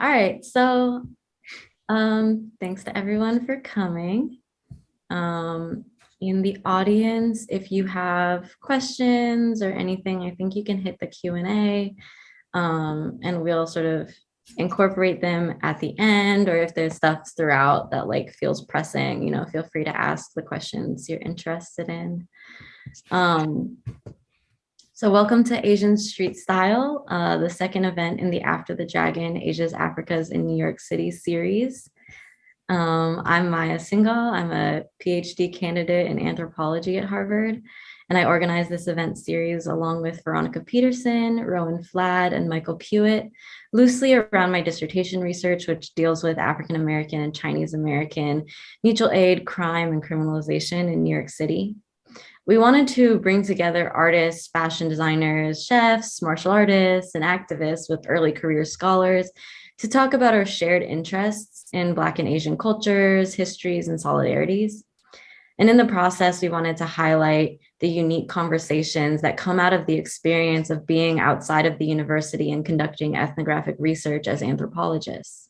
right, so thanks to everyone for coming. In the audience, if you have questions or anything, I think you can hit the Q&A, and we'll sort of incorporate them at the end, or if there's stuff throughout that like feels pressing, feel free to ask the questions you're interested in. So welcome to Asian Street Style, the second event in the After the Dragon, Asia's, Africa's, in New York City series. I'm Maya Singhal. I'm a PhD candidate in anthropology at Harvard, and I organized this event series along with Veronica Peterson, Rowan Flad, and Michael Pewitt, loosely around my dissertation research, which deals with African American and Chinese American mutual aid, crime, and criminalization in New York City. We wanted to bring together artists, fashion designers, chefs, martial artists, and activists with early career scholars to talk about our shared interests in Black and Asian cultures, histories, and solidarities. And in the process, we wanted to highlight the unique conversations that come out of the experience of being outside of the university and conducting ethnographic research as anthropologists.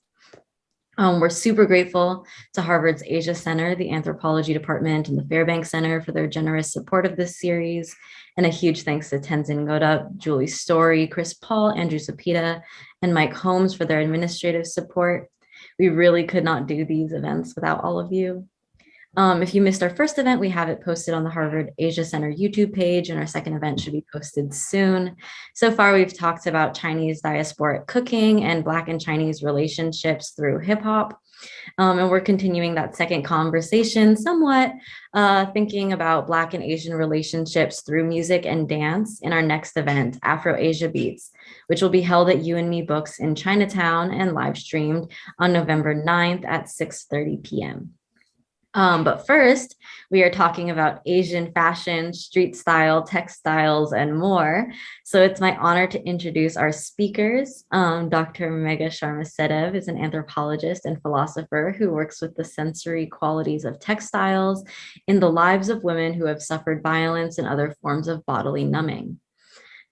We're super grateful to Harvard's Asia Center, the Anthropology Department, and the Fairbanks Center for their generous support of this series. And a huge thanks to Tenzin Godap, Julie Story, Chris Paul, Andrew Sapita, and Mike Holmes for their administrative support. We really could not do these events without all of you. If you missed our first event, we have it posted on the Harvard Asia Center YouTube page, and our second event should be posted soon. So far, we've talked about Chinese diasporic cooking and Black and Chinese relationships through hip hop. And we're continuing that second conversation somewhat, thinking about Black and Asian relationships through music and dance in our next event, Afro-Asia Beats, which will be held at You and Me Books in Chinatown and live streamed on November 9th at 6:30 p.m. But first, we are talking about Asian fashion, street style, textiles, and more. So it's my honor to introduce our speakers. Dr. Megha Sharma Sehdev is an anthropologist and philosopher who works with the sensory qualities of textiles in the lives of women who have suffered violence and other forms of bodily numbing.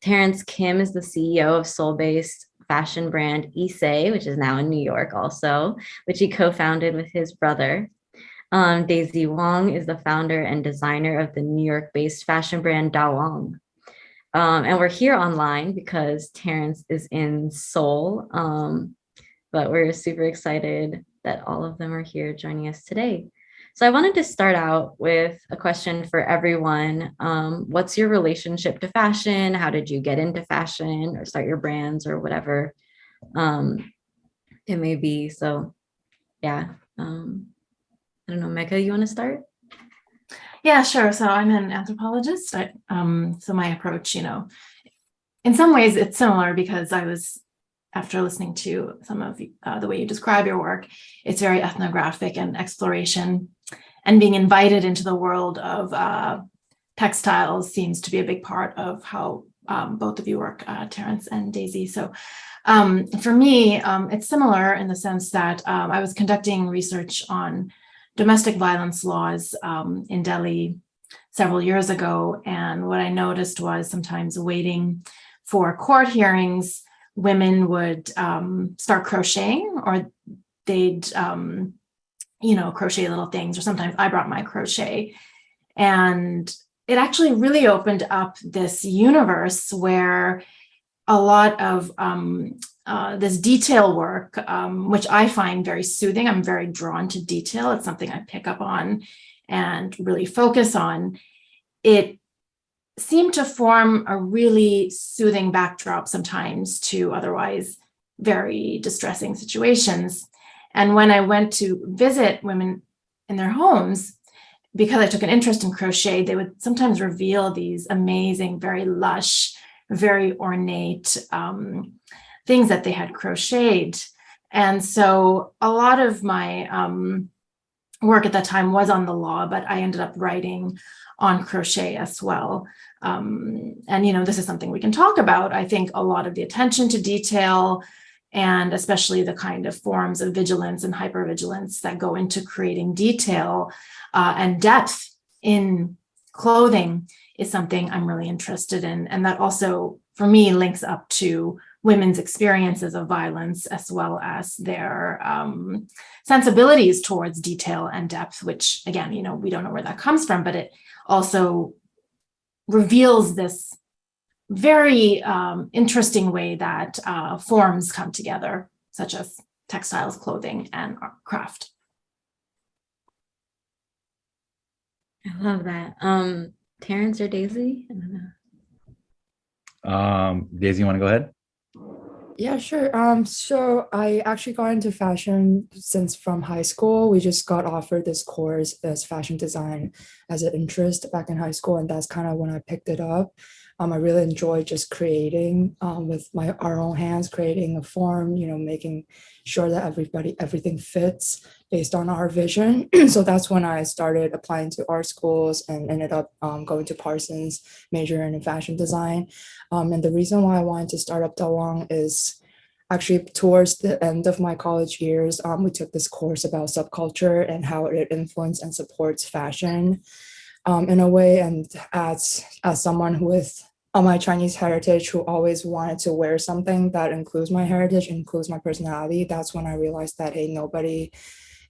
Terrence Kim is the CEO of Seoul-based fashion brand IISE, which is now in New York also, which he co-founded with his brother. Daisy Wang is the founder and designer of the New York-based fashion brand Da Wang. And we're here online because Terrence is in Seoul, but we're super excited that all of them are here joining us today. So I wanted to start out with a question for everyone. What's your relationship to fashion? How did you get into fashion or start your brands or whatever it may be? So yeah. I don't know, Megha, you want to start? Yeah, sure. So I'm an anthropologist. So my approach, in some ways it's similar because after listening to some of the way you describe your work, it's very ethnographic and exploration, and being invited into the world of textiles seems to be a big part of how both of you work, Terrence and Daisy. So for me, it's similar in the sense that I was conducting research on domestic violence laws in Delhi several years ago. And what I noticed was sometimes waiting for court hearings, women would start crocheting, or they'd, crochet little things, or sometimes I brought my crochet. And it actually really opened up this universe where a lot of this detail work, which I find very soothing. I'm very drawn to detail. It's something I pick up on and really focus on. It seemed to form a really soothing backdrop sometimes to otherwise very distressing situations. And when I went to visit women in their homes, because I took an interest in crochet, they would sometimes reveal these amazing, very lush, very ornate things that they had crocheted. And so a lot of my work at that time was on the law, but I ended up writing on crochet as well. And, this is something we can talk about. I think a lot of the attention to detail, and especially the kind of forms of vigilance and hypervigilance that go into creating detail and depth in clothing, is something I'm really interested in. And that also, for me, links up to women's experiences of violence, as well as their sensibilities towards detail and depth, which again, we don't know where that comes from, but it also reveals this very interesting way that forms come together, such as textiles, clothing, and craft. I love that. Terrence or Daisy? I don't know. Daisy, you want to go ahead? Yeah, sure. So I actually got into fashion since from high school. We just got offered this course as fashion design as an interest back in high school, and that's kind of when I picked it up. I really enjoy just creating with our own hands, creating a form, making sure that everything fits based on our vision. So that's when I started applying to art schools and ended up going to Parsons, majoring in fashion design. And the reason why I wanted to start up Dawang is actually towards the end of my college years, we took this course about subculture and how it influences and supports fashion in a way. And as someone with my Chinese heritage who always wanted to wear something that includes my heritage, includes my personality, that's when I realized that, hey, nobody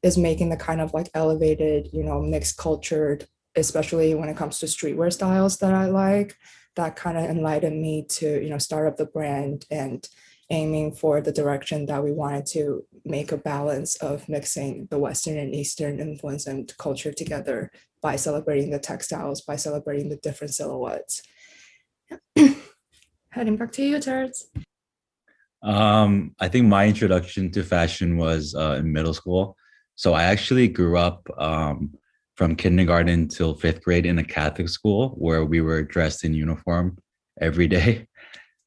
is making the kind of like elevated, mixed cultured, especially when it comes to streetwear styles that I like. That kind of enlightened me to, start up the brand and aiming for the direction that we wanted to make a balance of mixing the Western and Eastern influence and culture together by celebrating the textiles, by celebrating the different silhouettes. Heading back to you, Terrence. I think my introduction to fashion was in middle school. So I actually grew up from kindergarten till fifth grade in a Catholic school where we were dressed in uniform every day.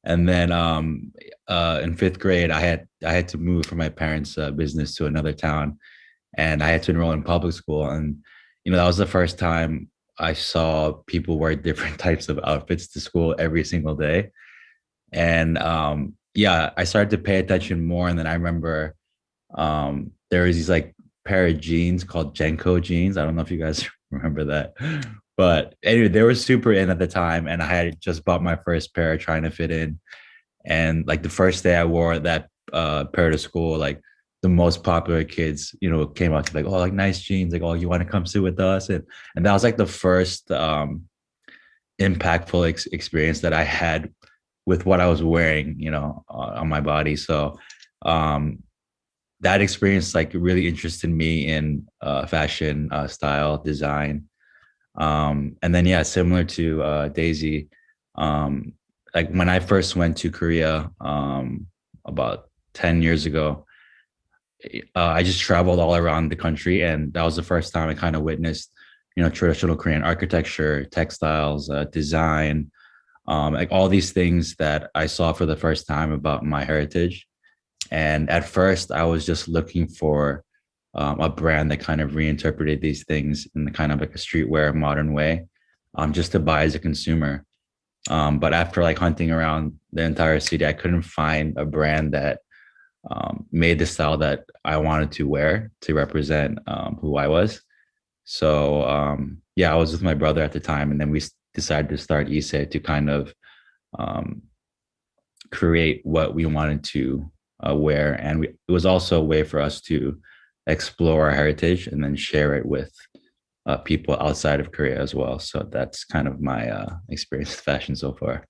And then in fifth grade, I had to move from my parents' business to another town, and I had to enroll in public school. And that was the first time I saw people wear different types of outfits to school every single day. And yeah, I started to pay attention more. And then I remember there was these like pair of jeans called Jenko jeans. I don't know if you guys remember that, but anyway, they were super in at the time. And I had just bought my first pair trying to fit in. And like the first day I wore that pair to school, like the most popular kids, came out to like, oh, like nice jeans, like, oh, you want to come sit with us? And that was like the first impactful experience that I had with what I was wearing, on my body. So that experience like really interested me in fashion, style, design. And then, yeah, similar to Daisy, like when I first went to Korea about 10 years ago, I just traveled all around the country. And that was the first time I kind of witnessed, traditional Korean architecture, textiles, design, like all these things that I saw for the first time about my heritage. And at first, I was just looking for a brand that kind of reinterpreted these things in the kind of like a streetwear modern way, just to buy as a consumer. But after like hunting around the entire city, I couldn't find a brand that made the style that I wanted to wear to represent who I was. So yeah, I was with my brother at the time, and then we decided to start IISE to kind of create what we wanted to wear. And it was also a way for us to explore our heritage and then share it with people outside of Korea as well. So that's kind of my experience with fashion so far.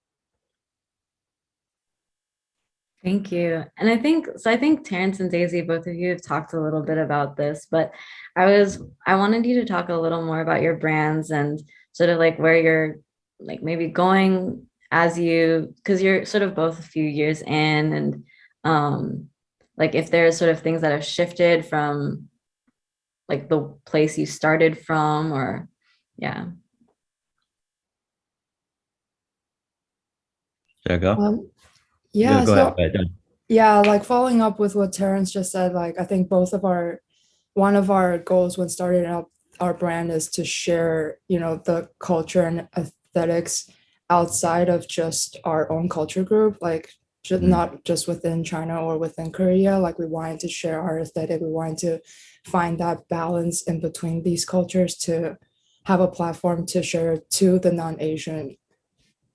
Thank you. And I think Terrence and Daisy, both of you have talked a little bit about this, but I wanted you to talk a little more about your brands and sort of like where you're like maybe going because you're sort of both a few years in, and like if there's sort of things that have shifted from like the place you started from, or yeah. Should I go? Yeah, Go so ahead. yeah, like following up with what Terrence just said, like I think one of our goals when starting up our brand is to share, the culture and aesthetics outside of just our own culture group, like not just within China or within Korea. Like we wanted to share our aesthetic. We wanted to find that balance in between these cultures to have a platform to share to the non-Asian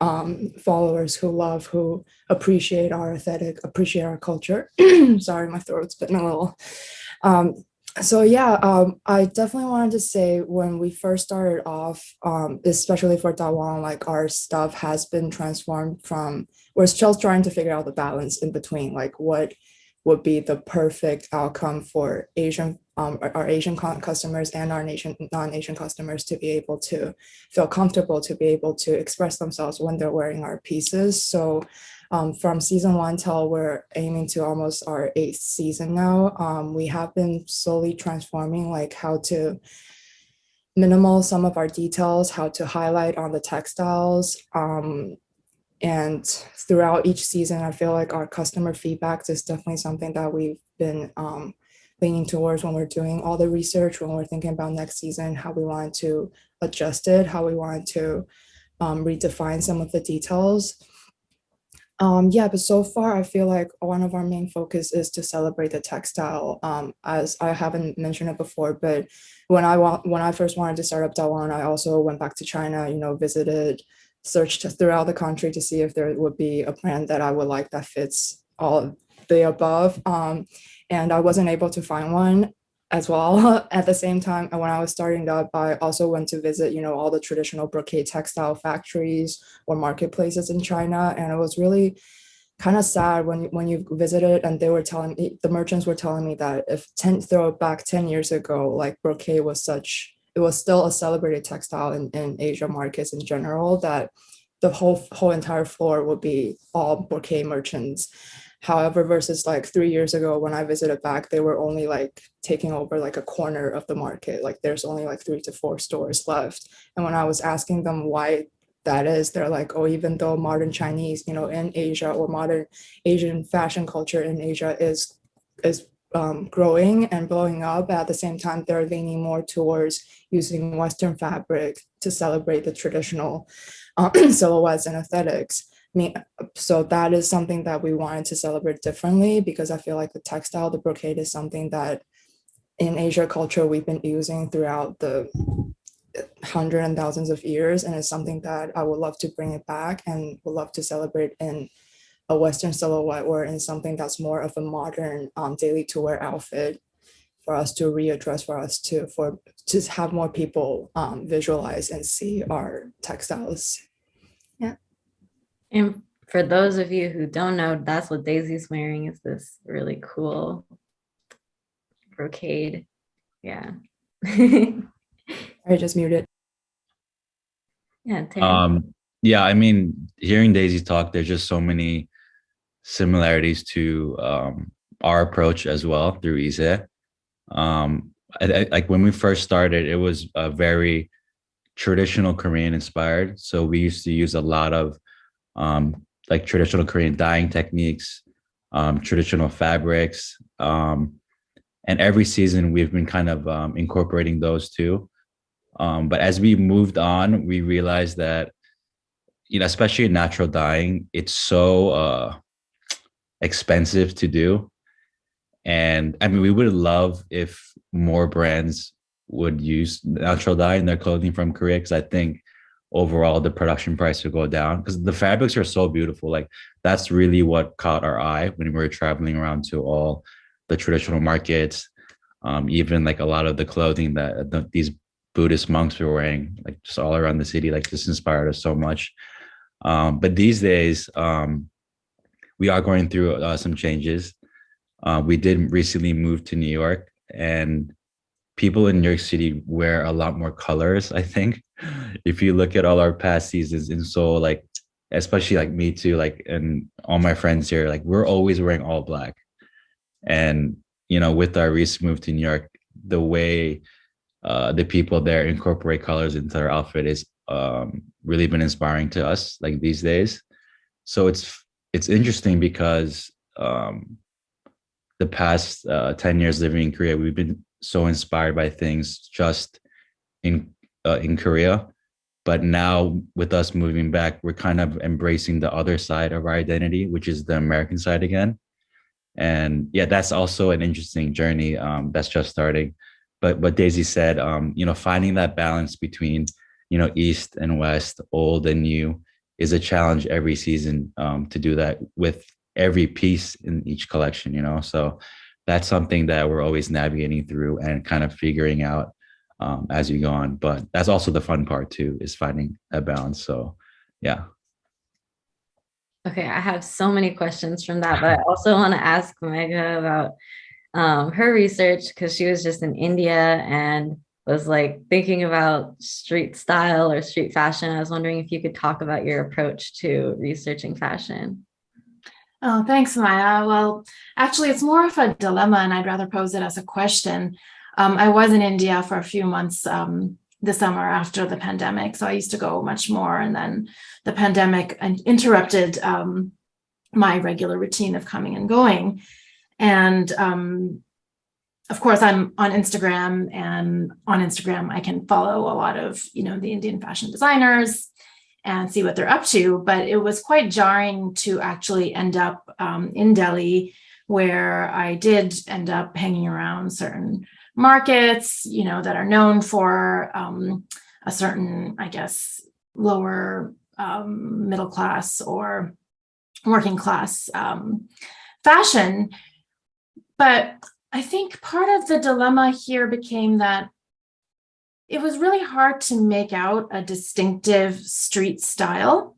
followers who appreciate our aesthetic, appreciate our culture. Sorry, my throat's been a little. So yeah, I definitely wanted to say when we first started off, especially for Taiwan, like our stuff has been transformed from, we're still trying to figure out the balance in between, like what would be the perfect outcome for Asian, our Asian customers and our non-Asian customers to be able to feel comfortable, to be able to express themselves when they're wearing our pieces. So from season 1 till we're aiming to almost our 8th season now, we have been slowly transforming like how to minimal some of our details, how to highlight on the textiles. And throughout each season, I feel like our customer feedback is definitely something that we've been leaning towards when we're doing all the research, when we're thinking about next season, how we want to adjust it, how we want to redefine some of the details. Yeah, but so far I feel like one of our main focus is to celebrate the textile. As I haven't mentioned it before, but when I first wanted to start up Dawan, I also went back to China, visited, searched throughout the country to see if there would be a brand that I would like that fits all of the above. And I wasn't able to find one as well. At the same time, when I was starting up, I also went to visit, all the traditional brocade textile factories or marketplaces in China. And it was really kind of sad when you visited and they were telling me, the merchants were telling me that if throw back 10 years ago, like brocade was it was still a celebrated textile in Asia markets in general, that the whole entire floor would be all brocade merchants. However, versus like 3 years ago when I visited back, they were only like taking over like a corner of the market. Like there's only like 3 to 4 stores left. And when I was asking them why that is, they're like, oh, even though modern Chinese, in Asia, or modern Asian fashion culture in Asia is growing and blowing up, at the same time, they're leaning more towards using Western fabric to celebrate the traditional silhouettes and aesthetics. So that is something that we wanted to celebrate differently, because I feel like the textile, the brocade, is something that in Asia culture we've been using throughout the hundreds and thousands of years, and it's something that I would love to bring it back and would love to celebrate in a Western silhouette or in something that's more of a modern daily to wear outfit, for us to readdress, for us to have more people visualize and see our textiles. Yeah. And for those of you who don't know, that's what Daisy's wearing, is this really cool brocade. Yeah. I just muted. Yeah, Terrence. Yeah, I mean, hearing Daisy talk, there's just so many similarities to our approach as well through IISE. Like when we first started, it was a very traditional Korean inspired. So we used to use a lot of like traditional Korean dyeing techniques, traditional fabrics. And every season we've been kind of incorporating those too. But as we moved on, we realized that, especially in natural dyeing, it's so expensive to do. And I mean, we would love if more brands would use natural dye in their clothing from Korea, because I think overall the production price would go down, because the fabrics are so beautiful. Like that's really what caught our eye when we were traveling around to all the traditional markets. Even like a lot of the clothing that these Buddhist monks were wearing, like just all around the city, like just inspired us so much. But these days, we are going through some changes. We did recently move to New York, and people in New York City wear a lot more colors, I think. If you look at all our past seasons in Seoul, like, especially like me too, like, and all my friends here, like we're always wearing all black. And, with our recent move to New York, the way the people there incorporate colors into their outfit is really been inspiring to us, like these days. So it's interesting because the past 10 years living in Korea, we've been so inspired by things just in Korea. But now with us moving back, we're kind of embracing the other side of our identity, which is the American side again. And yeah, that's also an interesting journey that's just starting. But what Daisy said, finding that balance between, East and West, old and new, is a challenge every season, to do that with every piece in each collection, you know? So that's something that we're always navigating through and kind of figuring out, as you go on. But that's also the fun part too, is finding a balance. So yeah. Okay, I have so many questions from that, but I also want to ask Megha about her research because she was just in India and was like thinking about street style or street fashion. I was wondering if you could talk about your approach to researching fashion. Oh, thanks, Maya. Well, actually, it's more of a dilemma, and I'd rather pose it as a question. I was in India for a few months this summer after the pandemic, so I used to go much more, and then the pandemic interrupted my regular routine of coming and going. And of course, I'm on Instagram, and on Instagram, I can follow a lot of, the Indian fashion designers and see what they're up to. But it was quite jarring to actually end up in Delhi, where I did end up hanging around certain markets, that are known for a certain, I guess, lower middle class or working class fashion. But I think part of the dilemma here became that it was really hard to make out a distinctive street style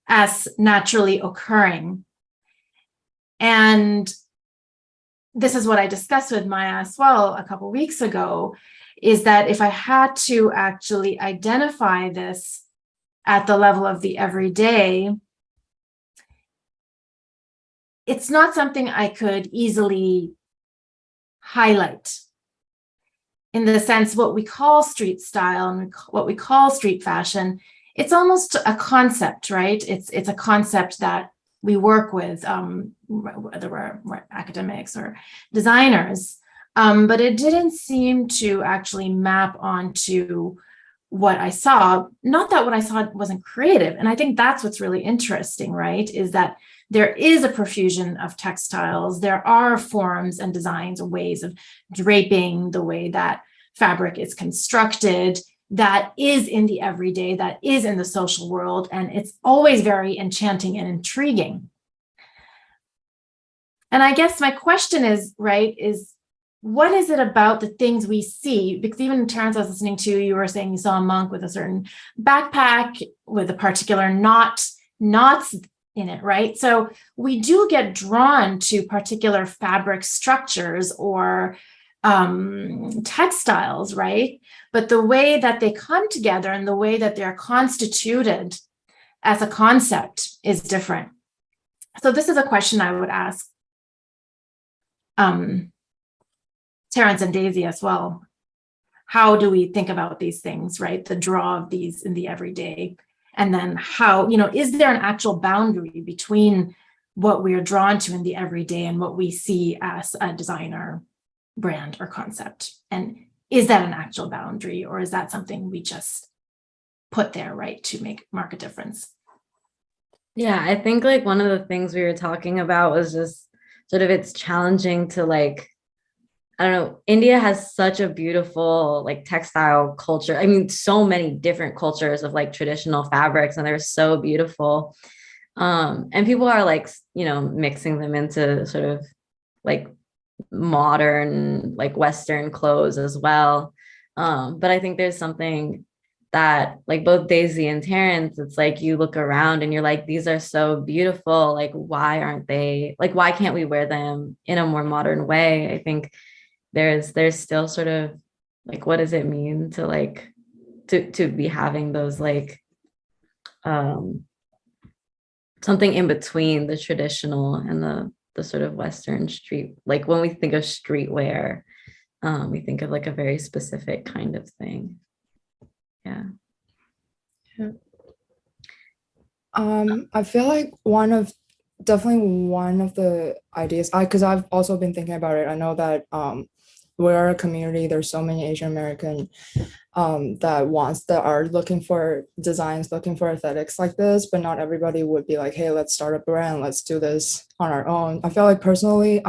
as naturally occurring. And this is what I discussed with Maya as well a couple of weeks ago, is that if I had to actually identify this at the level of the everyday, it's not something I could easily highlight. In the sense, what we call street style and what we call street fashion, it's almost a concept, right? It's a concept that we work with, whether we're academics or designers, but it didn't seem to actually map onto what I saw. Not that what I saw wasn't creative, and I think that's what's really interesting, right? Is that there is a profusion of textiles. There are forms and designs and ways of draping, the way that fabric is constructed, that is in the everyday, that is in the social world, and it's always very enchanting and intriguing. And I guess my question is, right, is what is it about the things we see? Because even Terrence, I was listening to, you were saying you saw a monk with a certain backpack with a particular knots in it, right? So we do get drawn to particular fabric structures or textiles, right? But the way that they come together and the way that they're constituted as a concept is different. So this is a question I would ask Terrence and Daisy as well. How do we think about these things, right? The draw of these in the everyday. And then how, is there an actual boundary between what we are drawn to in the everyday and what we see as a designer brand or concept? And is that an actual boundary, or is that something we just put there, right, to mark a difference? Yeah, I think like one of the things we were talking about was just sort of it's challenging to I don't know, India has such a beautiful like textile culture. I mean, so many different cultures of like traditional fabrics, and they're so beautiful. And people are like, mixing them into sort of like modern, like Western clothes as well. But I think there's something that like both Daisy and Terrence, it's like you look around and you're like, these are so beautiful. Like, why aren't they, like, why can't we wear them in a more modern way? I think there's still sort of like, what does it mean to like to be having those like something in between the traditional and the sort of Western street. Like when we think of streetwear, we think of like a very specific kind of thing. Yeah. I feel like definitely one of the ideas, because I've also been thinking about it. I know that we're a community, there's so many Asian American that are looking for designs, looking for aesthetics like this, but not everybody would be like, hey, let's start a brand, let's do this on our own. I feel like personally,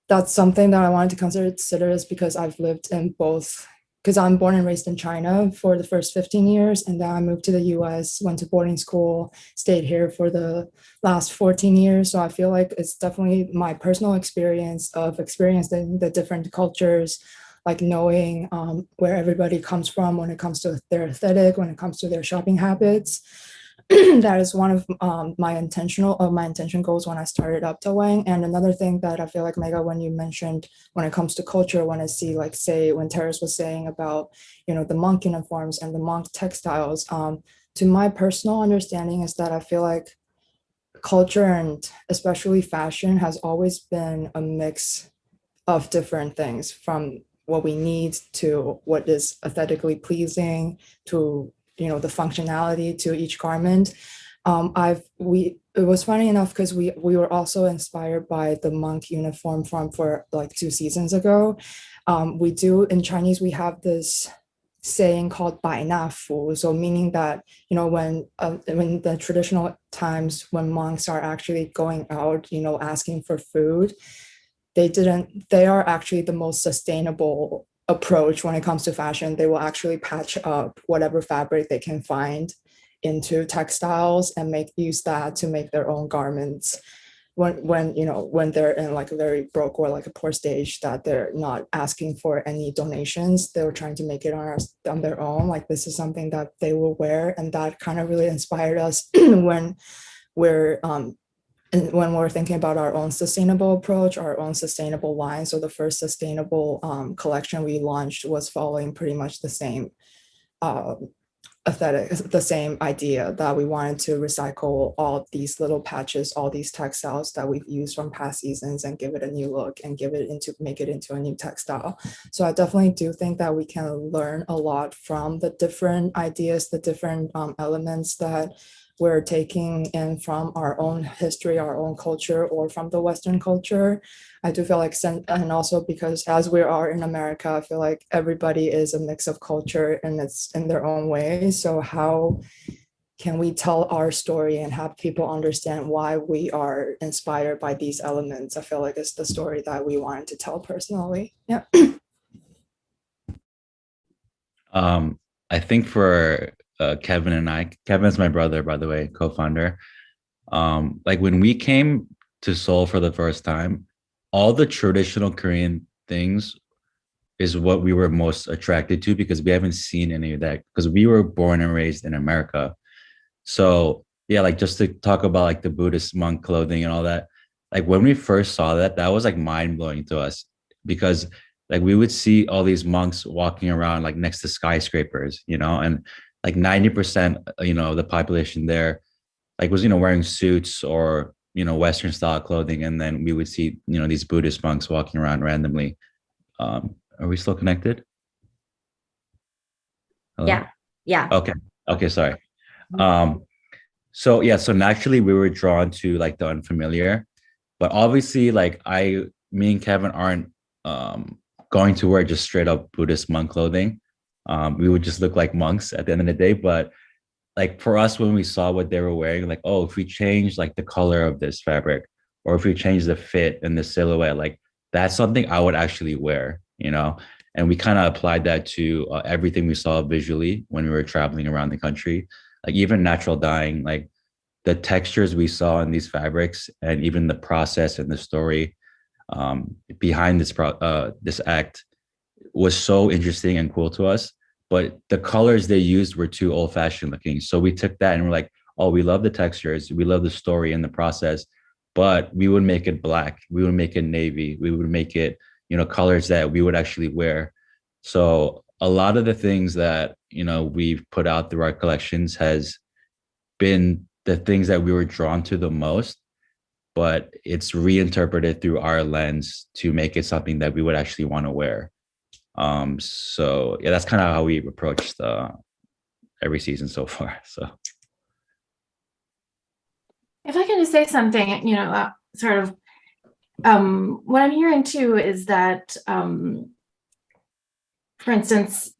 that's something that I wanted to consider is because I've lived in both because I'm born and raised in China for the first 15 years, and then I moved to the US, went to boarding school, stayed here for the last 14 years. So I feel like it's definitely my personal experience of experiencing the different cultures, like knowing where everybody comes from when it comes to their aesthetic, when it comes to their shopping habits. That is one of my intention goals when I started up Wang. And another thing that I feel like, Megha, when you mentioned when it comes to culture, when I see, like, say when Terrence was saying about, the monk uniforms and the monk textiles, to my personal understanding is that I feel like culture, and especially fashion, has always been a mix of different things, from what we need to what is aesthetically pleasing to the functionality to each garment. It was funny enough because we were also inspired by the monk uniform for like 2 seasons ago. We do, in Chinese, we have this saying called bai na fu, so meaning that when the traditional times when monks are actually going out asking for food, they are actually the most sustainable approach when it comes to fashion. They will actually patch up whatever fabric they can find into textiles and use that to make their own garments when they're in like a very broke or like a poor stage, that they're not asking for any donations. They were trying to make it on their own. Like, this is something that they will wear, and that kind of really inspired us when we're and when we're thinking about our own sustainable approach, our own sustainable line. So the first sustainable collection we launched was following pretty much the same aesthetic, the same idea, that we wanted to recycle all these little patches, all these textiles that we've used from past seasons, and give it a new look and make it into a new textile. So I definitely do think that we can learn a lot from the different ideas, the different elements that we're taking in from our own history, our own culture, or from the Western culture. I do feel like, and also because as we are in America, I feel like everybody is a mix of culture, and it's in their own way. So how can we tell our story and have people understand why we are inspired by these elements? I feel like it's the story that we wanted to tell personally. Yeah. I think for Kevin and I, Kevin's my brother, by the way, co-founder. Like when we came to Seoul for the first time, all the traditional Korean things is what we were most attracted to, because we haven't seen any of that, because we were born and raised in America. So yeah, like just to talk about like the Buddhist monk clothing and all that, like when we first saw that, that was like mind blowing to us, because like we would see all these monks walking around like next to skyscrapers, and like 90%, the population there like was, wearing suits or, Western style clothing. And then we would see, these Buddhist monks walking around randomly. Are we still connected? Hello? Yeah. Yeah. Okay. Okay. Sorry. Um, so yeah, so naturally we were drawn to like the unfamiliar, but obviously like me and Kevin aren't going to wear just straight up Buddhist monk clothing. We would just look like monks at the end of the day. But like for us, when we saw what they were wearing, like, oh, if we change like the color of this fabric, or if we change the fit and the silhouette, like that's something I would actually wear, And we kind of applied that to everything we saw visually when we were traveling around the country, like even natural dyeing, like the textures we saw in these fabrics, and even the process and the story behind this act was so interesting and cool to us. But the colors they used were too old fashioned looking. So we took that and we're like, oh, we love the textures, we love the story and the process, but we would make it black, we would make it navy, we would make it, colors that we would actually wear. So a lot of the things that, we've put out through our collections has been the things that we were drawn to the most, but it's reinterpreted through our lens to make it something that we would actually want to wear. So yeah, that's kind of how we've approached every season so far. So if I can just say something, sort of what I'm hearing too is that, for instance,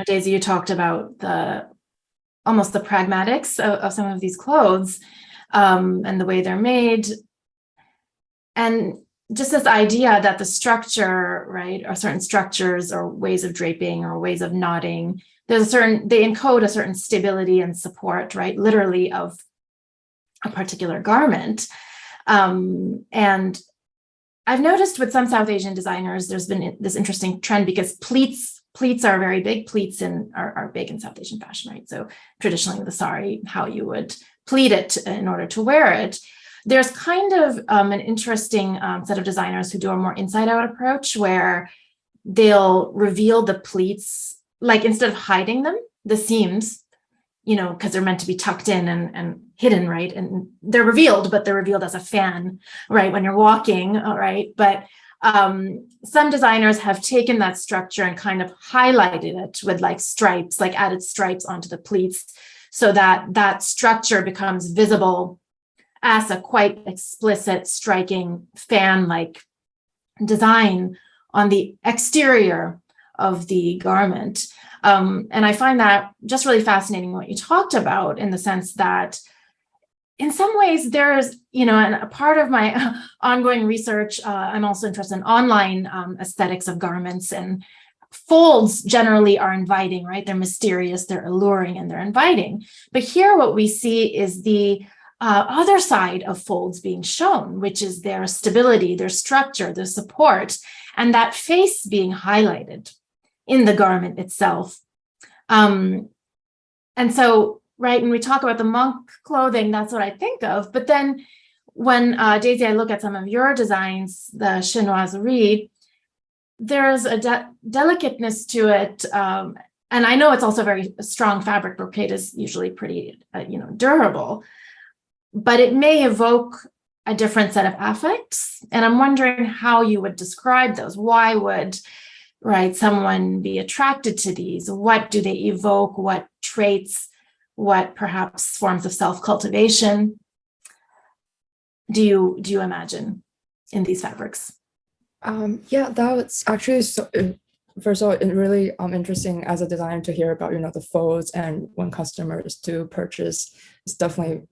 Daisy, you talked about almost the pragmatics of some of these clothes and the way they're made. And just this idea that the structure, right, or certain structures or ways of draping or ways of knotting, they encode a certain stability and support, right, literally of a particular garment. And I've noticed with some South Asian designers, there's been this interesting trend because pleats are very big. Pleats are big in South Asian fashion, right? So traditionally the sari, how you would pleat it in order to wear it. There's kind of an interesting set of designers who do a more inside-out approach where they'll reveal the pleats, like instead of hiding them, the seams, because they're meant to be tucked in and hidden, right? And they're revealed, but they're revealed as a fan, right? When you're walking, right? But some designers have taken that structure and kind of highlighted it with like stripes, like added stripes onto the pleats, so that that structure becomes visible as a quite explicit, striking fan-like design on the exterior of the garment. And I find that just really fascinating what you talked about, in the sense that in some ways there's, and a part of my ongoing research, I'm also interested in online aesthetics of garments, and folds generally are inviting, right? They're mysterious, they're alluring, and they're inviting. But here what we see is the other side of folds being shown, which is their stability, their structure, their support, and that face being highlighted in the garment itself. And so, right, when we talk about the monk clothing, that's what I think of. But then when, Daisy, I look at some of your designs, the chinoiserie, there's a delicateness to it. And I know it's also very strong fabric. Brocade is usually pretty, durable, but it may evoke a different set of affects. And I'm wondering how you would describe those. Why would, right, someone be attracted to these? What do they evoke? What traits? What perhaps forms of self-cultivation do you imagine in these fabrics? Yeah, that was actually first of all, it really interesting as a designer to hear about the folds, and when customers do purchase, it's definitely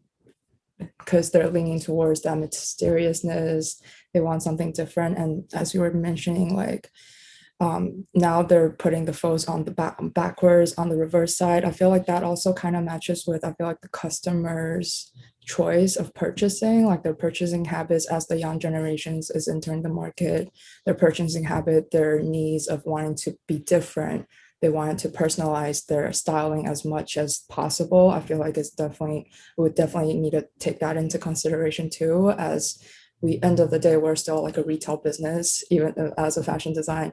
because they're leaning towards that mysteriousness. They want something different, and as you were mentioning, like now they're putting the folds on the backwards on the reverse side. I feel like that also kind of matches with, I feel like, the customers' choice of purchasing, like their purchasing habits as the young generations is entering the market, their purchasing habit, their needs of wanting to be different. They wanted to personalize their styling as much as possible. I feel like we would definitely need to take that into consideration too, as we end of the day, we're still like a retail business, even as a fashion design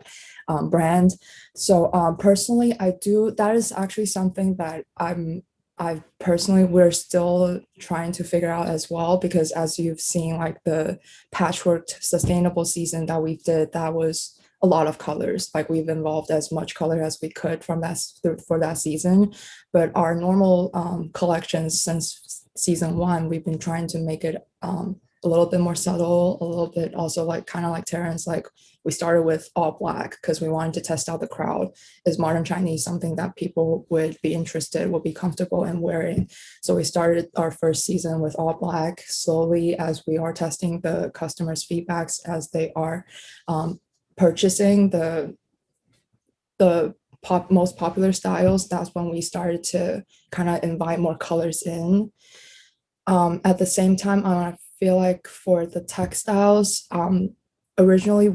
brand. So personally, that is actually something that we're still trying to figure out as well, because as you've seen, like the patchworked sustainable season that we did, that was a lot of colors. Like we've involved as much color as we could for that season. But our normal collections since season 1, we've been trying to make it a little bit more subtle, a little bit also like kind of like Terrence, like we started with all black because we wanted to test out the crowd. Is modern Chinese something that people would be interested, would be comfortable in wearing? So we started our first season with all black. Slowly, as we are testing the customers' feedbacks, as they are purchasing the most popular styles, that's when we started to kind of invite more colors in. At the same time, I feel like for the textiles, originally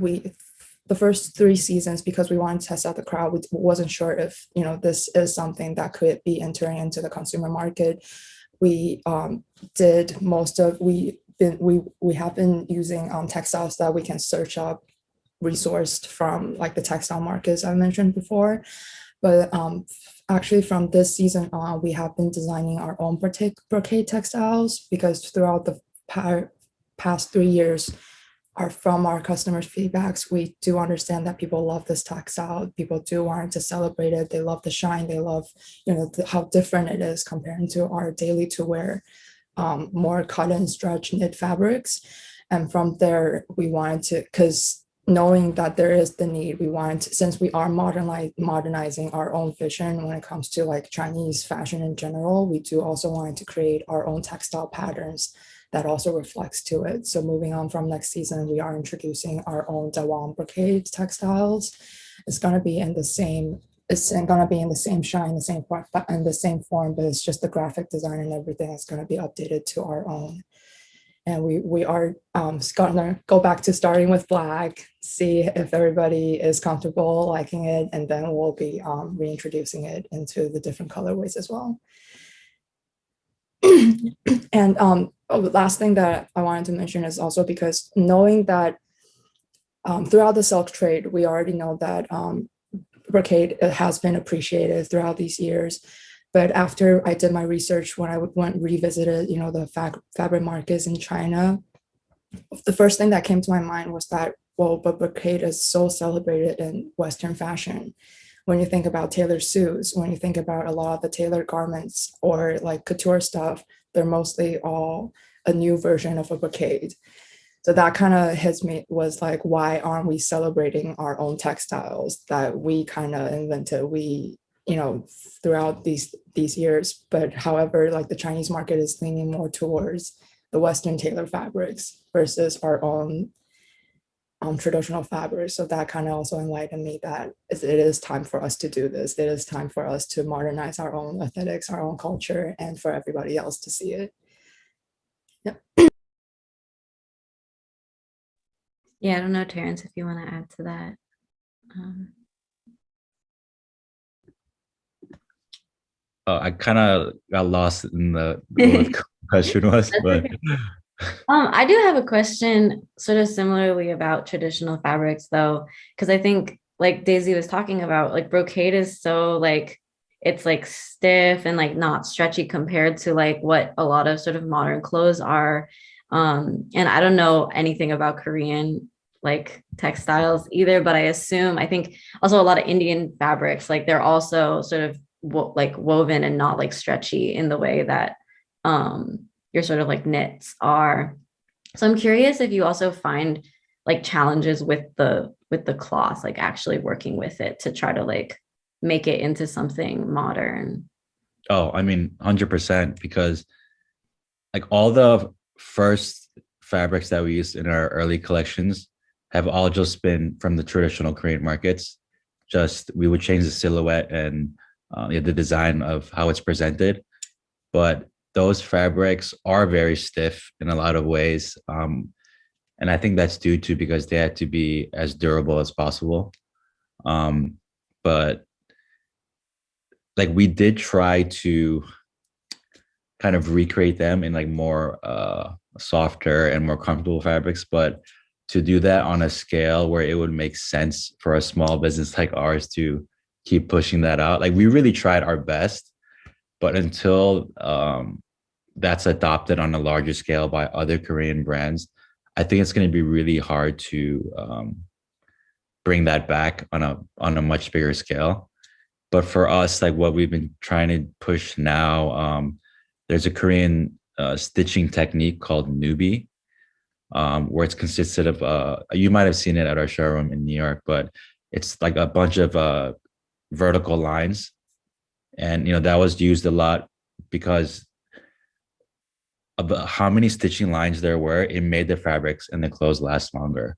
the first 3 seasons, because we wanted to test out the crowd, we wasn't sure if this is something that could be entering into the consumer market. We did we have been using textiles that we can search up, resourced from like the textile markets I mentioned before. But actually from this season on, we have been designing our own brocade textiles, because throughout the past 3 years, from our customers' feedbacks, we do understand that people love this textile. People do want to celebrate it. They love the shine. They love, how different it is compared to our daily to wear, more cotton, stretch, knit fabrics. And from there, we wanted to, because knowing that there is the need, we wanted to, since we are modernizing our own vision when it comes to like Chinese fashion in general, we do also want to create our own textile patterns that also reflects to it. So moving on from next season, we are introducing our own Dawang brocade textiles. It's going to be in the same shine, the same form, in the same form, but it's just the graphic design and everything is going to be updated to our own. And we are gonna go back to starting with black, see if everybody is comfortable liking it, and then we'll be reintroducing it into the different colorways as well. And the last thing that I wanted to mention is also because knowing that throughout the silk trade, we already know that brocade has been appreciated throughout these years. But after I did my research, when I revisited, the fabric markets in China, the first thing that came to my mind was that, well, but brocade is so celebrated in Western fashion. When you think about tailored suits, when you think about a lot of the tailored garments or like couture stuff, they're mostly all a new version of a brocade. So that kind of hits me, was like, why aren't we celebrating our own textiles that we kind of invented? Throughout these years, but however, like the Chinese market is leaning more towards the Western tailored fabrics versus our own traditional fabrics. So that kind of also enlightened me that it is time for us to do this. It is time for us to modernize our own aesthetics, our own culture, and for everybody else to see it. Yep. Yeah, I don't know, Terrence, if you want to add to that. I kind of got lost in what the question was, but I do have a question sort of similarly about traditional fabrics though, because I think like Daisy was talking about, like brocade is so like, it's like stiff and like not stretchy compared to like what a lot of sort of modern clothes are. And I don't know anything about Korean like textiles either, but I think also a lot of Indian fabrics, like they're also sort of like woven and not like stretchy in the way that your sort of like knits are. So I'm curious if you also find like challenges with the cloth, like actually working with it to try to like make it into something modern. oh, I mean, 100%, because like all the first fabrics that we used in our early collections have all just been from the traditional Korean markets. Just we would change the silhouette and the design of how it's presented, but those fabrics are very stiff in a lot of ways. And I think that's due to because they had to be as durable as possible. But like we did try to kind of recreate them in like more softer and more comfortable fabrics, but to do that on a scale where it would make sense for a small business like ours to keep pushing that out, like we really tried our best, but until that's adopted on a larger scale by other Korean brands, I think it's going to be really hard to bring that back on a much bigger scale. But for us, like what we've been trying to push now, there's a Korean stitching technique called nubi, where it's consisted of you might have seen it at our showroom in New York, but it's like a bunch of vertical lines, and that was used a lot because of how many stitching lines there were. It made the fabrics and the clothes last longer.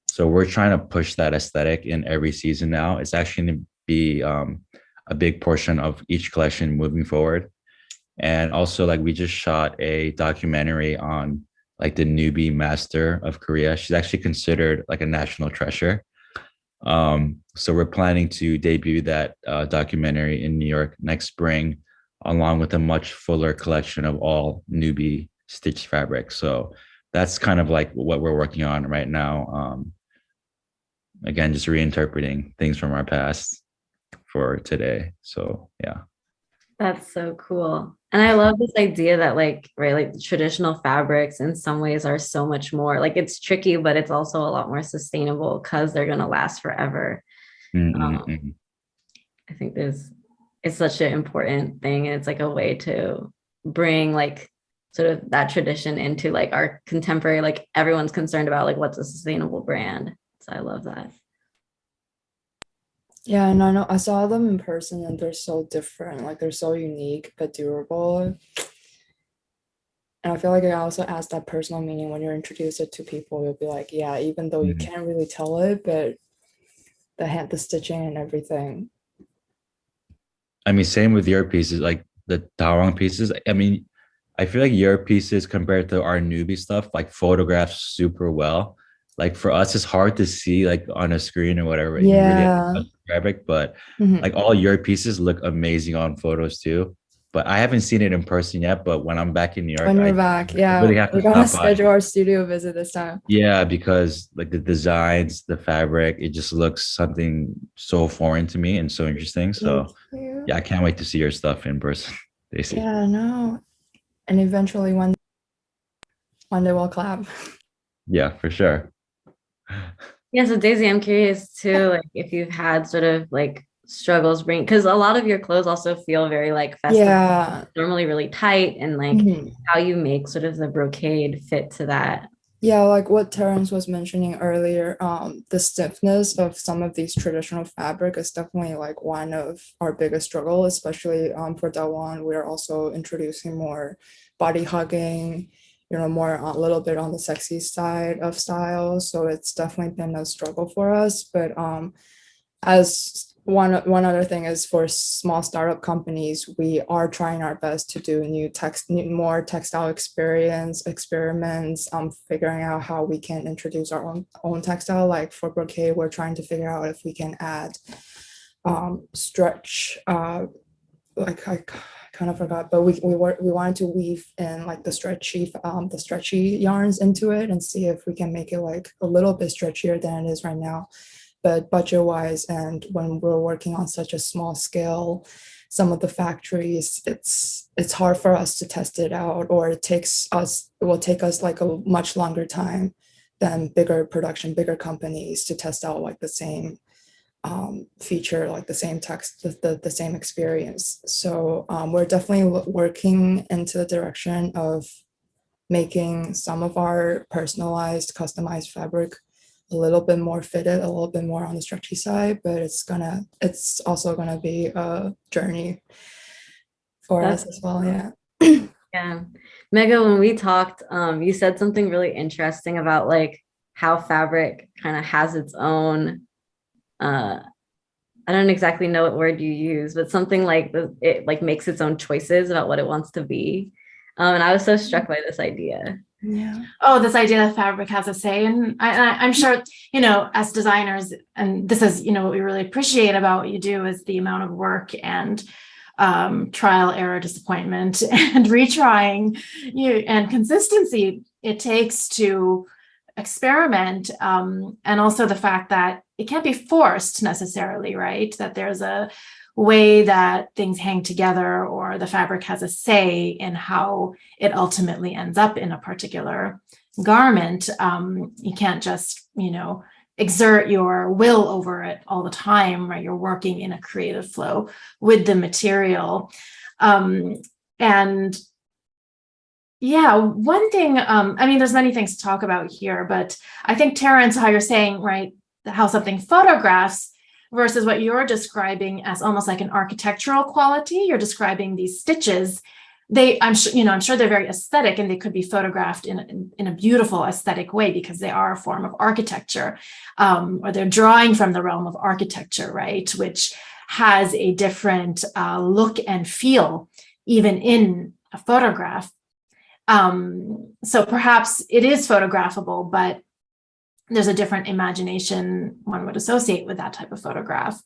So we're trying to push that aesthetic in every season now. It's actually going to be a big portion of each collection moving forward. And also, like, we just shot a documentary on like the newbie master of Korea. She's actually considered like a national treasure. So we're planning to debut that documentary in New York next spring, along with a much fuller collection of all newbie stitched fabrics. So that's kind of like what we're working on right now. Again, just reinterpreting things from our past for today. So yeah. That's so cool. And I love this idea that like, right, like the traditional fabrics in some ways are so much more like it's tricky, but it's also a lot more sustainable because they're going to last forever. Mm-hmm. I think it's such an important thing. And it's like a way to bring like sort of that tradition into like our contemporary, like everyone's concerned about like what's a sustainable brand. So I love that. Yeah, and I know I saw them in person and they're so different. Like they're so unique but durable. And I feel like it also adds that personal meaning when you introduce it to people. You'll be like, yeah, even though you Mhm. can't really tell it, but the stitching and everything. I mean, same with your pieces, like the Tawang pieces. I mean, I feel like your pieces compared to our newbie stuff, like photographs super well. Like for us, it's hard to see like on a screen or whatever. You really have Yeah. to grab it, but Mhm. like all your pieces look amazing on photos too. But I haven't seen it in person yet. But when I'm back in New York, When I you're back, yeah, really have to we're gonna stop by. schedule our studio visit this time. Yeah, because like the designs, the fabric, it just looks something so foreign to me and so interesting. Thank So you. yeah, I can't wait to see your stuff in person, Daisy. Yeah, no. And eventually one day we'll collab. Yeah, for sure. Yeah, so Daisy, I'm curious too, like if you've had sort of like struggles bring, because a lot of your clothes also feel very like festive, Yeah. normally really tight, and like Mhm. how you make sort of the brocade fit to that. Yeah, like what Terrence was mentioning earlier, the stiffness of some of these traditional fabric is definitely like one of our biggest struggle, especially for Dawan. We're also introducing more body hugging, more a little bit on the sexy side of style. So it's definitely been a struggle for us. But as one other thing is for small startup companies, we are trying our best to do more textile experiments, figuring out how we can introduce our own textile. Like for brocade, we're trying to figure out if we can add stretch, like I kind of forgot, but we wanted to weave in like the stretchy yarns into it and see if we can make it like a little bit stretchier than it is right now. But budget wise, and when we're working on such a small scale, some of the factories, it's hard for us to test it out, or it will take us like a much longer time than bigger companies to test out like the same feature, like the same text, the same experience. So we're definitely working into the direction of making some of our personalized, customized fabric a little bit more fitted, a little bit more on the stretchy side, but it's also gonna be a journey for That's us as well. Yeah. yeah. Megha, when we talked, you said something really interesting about like how fabric kind of has its own I don't exactly know what word you use, but something like it like makes its own choices about what it wants to be. And I was so struck by this idea. Yeah. Oh, this idea that fabric has a say. And I'm sure, as designers, and this is, what we really appreciate about what you do is the amount of work and trial, error, disappointment, and retrying and consistency it takes to experiment. And also the fact that it can't be forced necessarily, right? That there's a way that things hang together, or the fabric has a say in how it ultimately ends up in a particular garment. You can't just, exert your will over it all the time, right? You're working in a creative flow with the material. And yeah, one thing, there's many things to talk about here, but I think, Terrence, how you're saying, right, how something photographs versus what you're describing as almost like an architectural quality. You're describing these stitches. I'm sure they're very aesthetic, and they could be photographed in a beautiful aesthetic way because they are a form of architecture, or they're drawing from the realm of architecture, right, which has a different look and feel even in a photograph. So perhaps it is photographable, but there's a different imagination one would associate with that type of photograph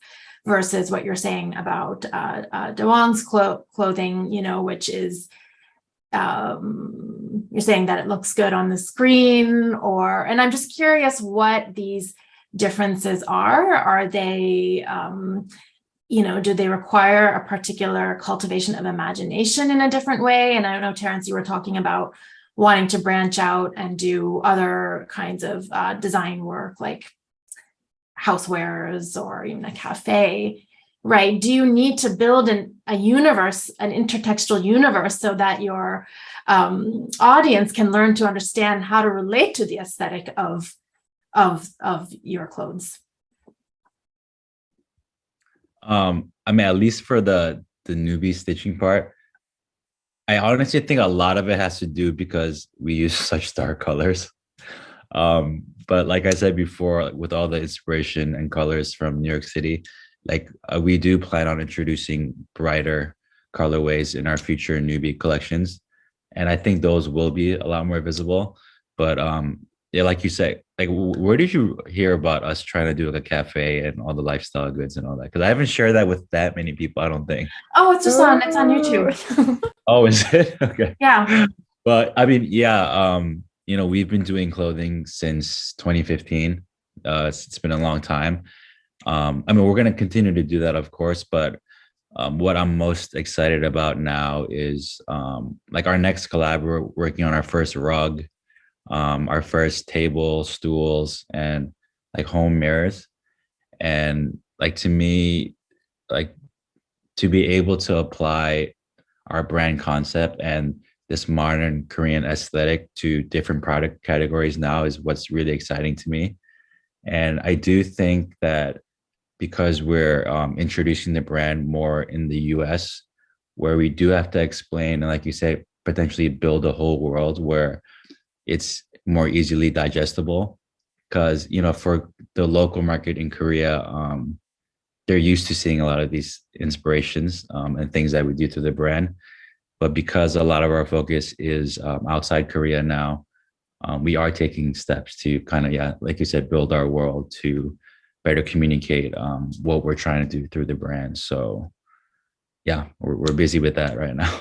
versus what you're saying about Dewang's clothing, which is you're saying that it looks good on the screen, and I'm just curious what these differences are. Are they do they require a particular cultivation of imagination in a different way? And I don't know, Terrence, you were talking about wanting to branch out and do other kinds of design work, like housewares or even a cafe, right? Do you need to build a universe, an intertextual universe, so that your audience can learn to understand how to relate to the aesthetic of your clothes? At least for the newbie stitching part, I honestly think a lot of it has to do because we use such dark colors. But like I said before, with all the inspiration and colors from New York City, like we do plan on introducing brighter colorways in our future newbie collections, and I think those will be a lot more visible. But yeah, like you said, like where did you hear about us trying to do like a cafe and all the lifestyle goods and all that? Because I haven't shared that with that many people, I don't think. Oh, it's on YouTube. Oh, is it? Okay. Yeah. But I mean, yeah, we've been doing clothing since 2015. It's been a long time. I mean, we're going to continue to do that, of course, but what I'm most excited about now is like our next collab. We're working on our first rug, our first table, stools, and like home mirrors. And like to me, like to be able to apply our brand concept and this modern Korean aesthetic to different product categories now is what's really exciting to me. And I do think that because we're introducing the brand more in the US, where we do have to explain and, like you say, potentially build a whole world where it's more easily digestible. Because, for the local market in Korea, they're used to seeing a lot of these inspirations and things that we do to the brand. But because a lot of our focus is outside Korea now, we are taking steps to kind of, yeah, like you said, build our world to better communicate what we're trying to do through the brand. So yeah, we're busy with that right now.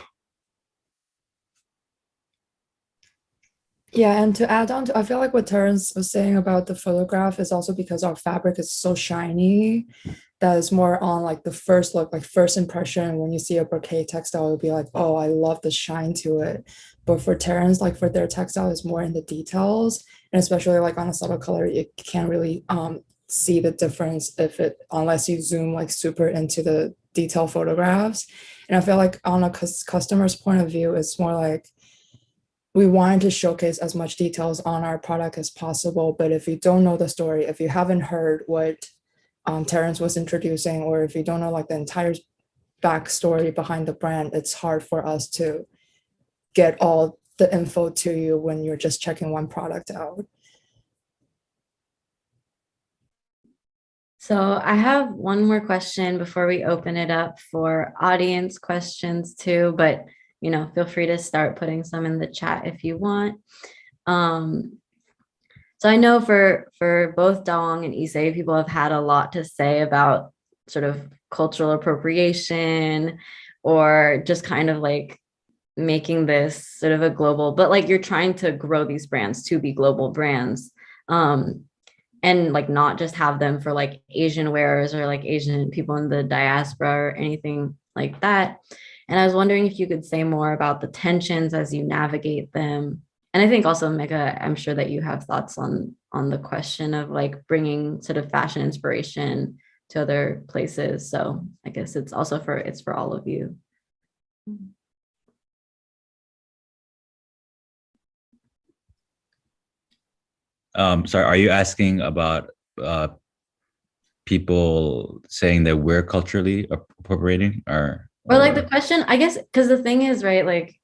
Yeah, and to add on to, I feel like what Terrence was saying about the photograph is also because our fabric is so shiny that is more on like the first look, like first impression. When you see a brocade textile, you'll be like, oh, I love the shine to it. But for Terrence, like for their textile is more in the details, and especially like on a subtle color, you can't really see the difference if it unless you zoom like super into the detail photographs. And I feel like on a customer's point of view, it's more like we wanted to showcase as much details on our product as possible. But if you don't know the story, if you haven't heard what Terrence was introducing, or if you don't know like the entire backstory behind the brand, it's hard for us to get all the info to you when you're just checking one product out. So I have one more question before we open it up for audience questions too, but feel free to start putting some in the chat if you want. So I know for both Dawang and IISE, people have had a lot to say about sort of cultural appropriation or just kind of like making this sort of a global, but like you're trying to grow these brands to be global brands. And like not just have them for like Asian wearers or like Asian people in the diaspora or anything like that. And I was wondering if you could say more about the tensions as you navigate them. And I think also, Megha, I'm sure that you have thoughts on the question of like bringing sort of fashion inspiration to other places. So I guess it's for all of you. Sorry, are you asking about people saying that we're culturally appropriating or like the question, I guess, because the thing is, right, like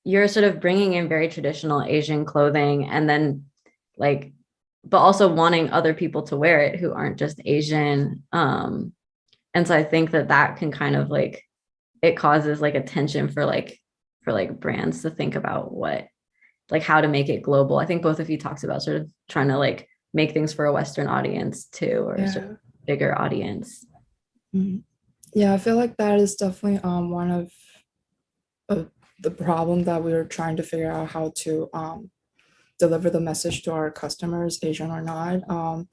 you're sort of bringing in very traditional Asian clothing and then like, but also wanting other people to wear it who aren't just Asian. And so I think that can kind of like, it causes like a tension for like brands to think about like how to make it global. I think both of you talked about sort of trying to like make things for a Western audience too, or sort of bigger audience. Mm-hmm. Yeah, I feel like that is definitely one of the problem that we were trying to figure out how to deliver the message to our customers, Asian or not,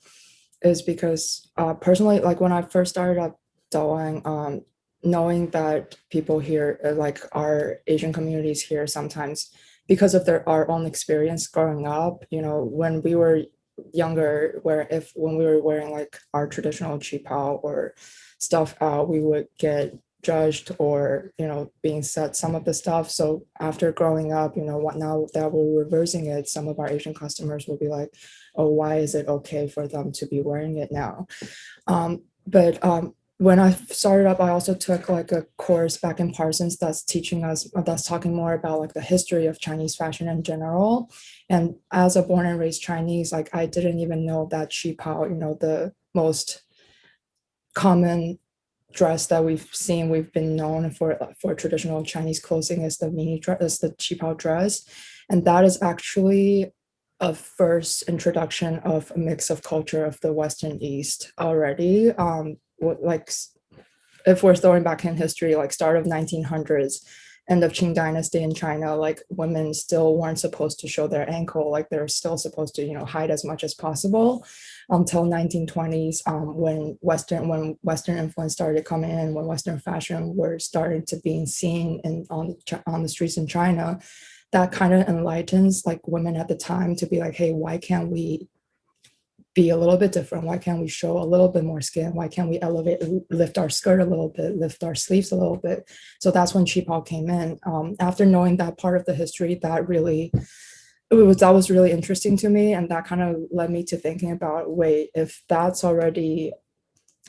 is because personally, like when I first started up Dawang, knowing that people here, like our Asian communities here, sometimes because of our own experience growing up, when we were younger, when we were wearing like our traditional qipao or stuff out, we would get judged or being said some of the stuff. So after growing up, what now that we're reversing it, some of our Asian customers will be like, oh, why is it okay for them to be wearing it now? But when I started up, I also took like a course back in Parsons that's talking more about like the history of Chinese fashion in general. And as a born and raised Chinese, like I didn't even know that qipao, the most common dress that we've been known for traditional Chinese clothing is the qipao dress. And that is actually a first introduction of a mix of culture of the West and East already. Like if we're throwing back in history, like start of 1900s, end of Qing dynasty in China, like women still weren't supposed to show their ankle, like they're still supposed to, hide as much as possible until 1920s, when Western influence started coming in, when Western fashion were starting to being seen on the streets in China. That kind of enlightens like women at the time to be like, hey, why can't we be a little bit different? Why can't we show a little bit more skin? Why can't we lift our skirt a little bit, lift our sleeves a little bit? So that's when qipao came in. After knowing that part of the history, that was really interesting to me. And that kind of led me to thinking about, wait, if that's already